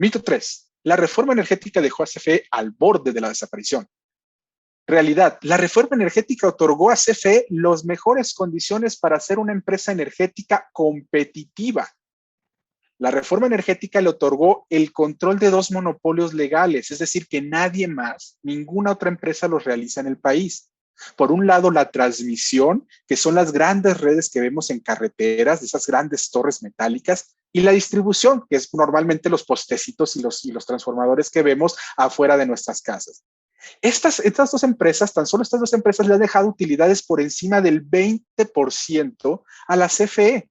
Mito 3. La reforma energética dejó a CFE al borde de la desaparición. Realidad, la reforma energética otorgó a CFE las mejores condiciones para ser una empresa energética competitiva. La reforma energética le otorgó el control de dos monopolios legales, es decir, que nadie más, ninguna otra empresa los realiza en el país. Por un lado, la transmisión, que son las grandes redes que vemos en carreteras, de esas grandes torres metálicas, y la distribución, que es normalmente los postecitos y los transformadores que vemos afuera de nuestras casas. Estas dos empresas, tan solo estas dos empresas, le han dejado utilidades por encima del 20% a la CFE,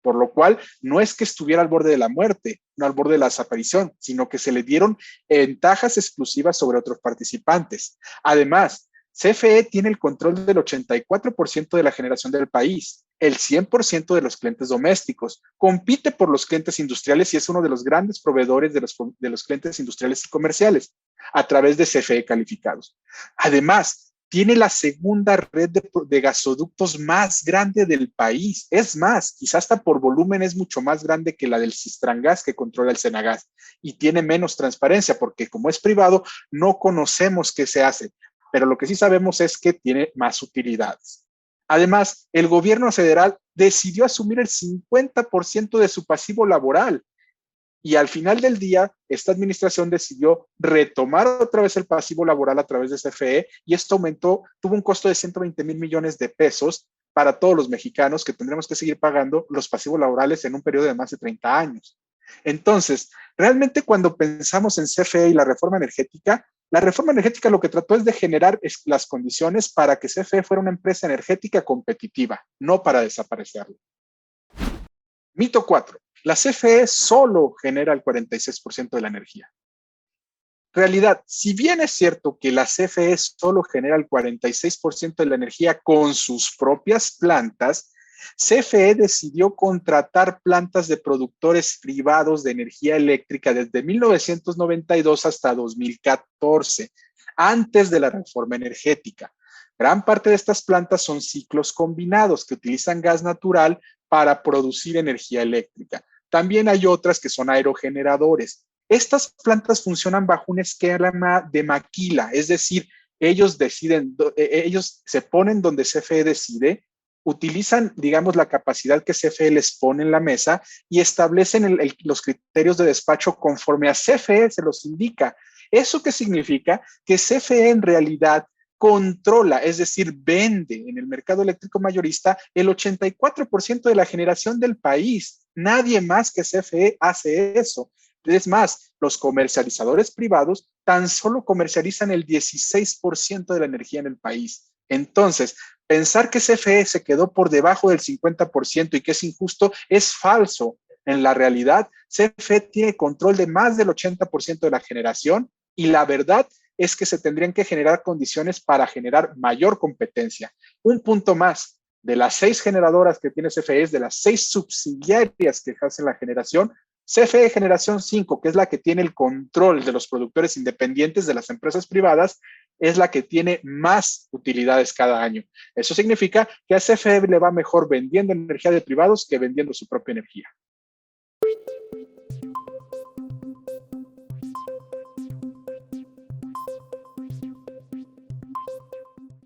por lo cual no es que estuviera al borde de la muerte, no al borde de la desaparición, sino que se le dieron ventajas exclusivas sobre otros participantes. Además, CFE tiene el control del 84% de la generación del país, el 100% de los clientes domésticos, compite por los clientes industriales y es uno de los grandes proveedores de los clientes industriales y comerciales a través de CFE calificados. Además, tiene la segunda red de gasoductos más grande del país. Es más, quizás hasta por volumen es mucho más grande que la del Cistrangas que controla el Senagas y tiene menos transparencia porque como es privado no conocemos qué se hace, pero lo que sí sabemos es que tiene más utilidades. Además, el gobierno federal decidió asumir el 50% de su pasivo laboral. Y al final del día, esta administración decidió retomar otra vez el pasivo laboral a través de CFE y esto tuvo un costo de 120 mil millones de pesos para todos los mexicanos que tendremos que seguir pagando los pasivos laborales en un periodo de más de 30 años. Entonces, realmente cuando pensamos en CFE y la reforma energética lo que trató es de generar las condiciones para que CFE fuera una empresa energética competitiva, no para desaparecerla. Mito 4. La CFE solo genera el 46% de la energía. Realidad, si bien es cierto que la CFE solo genera el 46% de la energía con sus propias plantas, CFE decidió contratar plantas de productores privados de energía eléctrica desde 1992 hasta 2014, antes de la reforma energética. Gran parte de estas plantas son ciclos combinados que utilizan gas natural para producir energía eléctrica. También hay otras que son aerogeneradores. Estas plantas funcionan bajo un esquema de maquila, es decir, ellos se ponen donde CFE decide, utilizan, digamos, la capacidad que CFE les pone en la mesa y establecen los criterios de despacho conforme a CFE se los indica. ¿Eso qué significa? Que CFE en realidad controla, es decir, vende en el mercado eléctrico mayorista el 84% de la generación del país. Nadie más que CFE hace eso. Es más, los comercializadores privados tan solo comercializan el 16% de la energía en el país. Entonces, pensar que CFE se quedó por debajo del 50% y que es injusto es falso. En la realidad, CFE tiene control de más del 80% de la generación y la verdad es que se tendrían que generar condiciones para generar mayor competencia. Un punto más, de las 6 generadoras que tiene CFE, de las 6 subsidiarias que hacen la generación, CFE Generación 5, que es la que tiene el control de los productores independientes de las empresas privadas, es la que tiene más utilidades cada año. Eso significa que a CFE le va mejor vendiendo energía de privados que vendiendo su propia energía.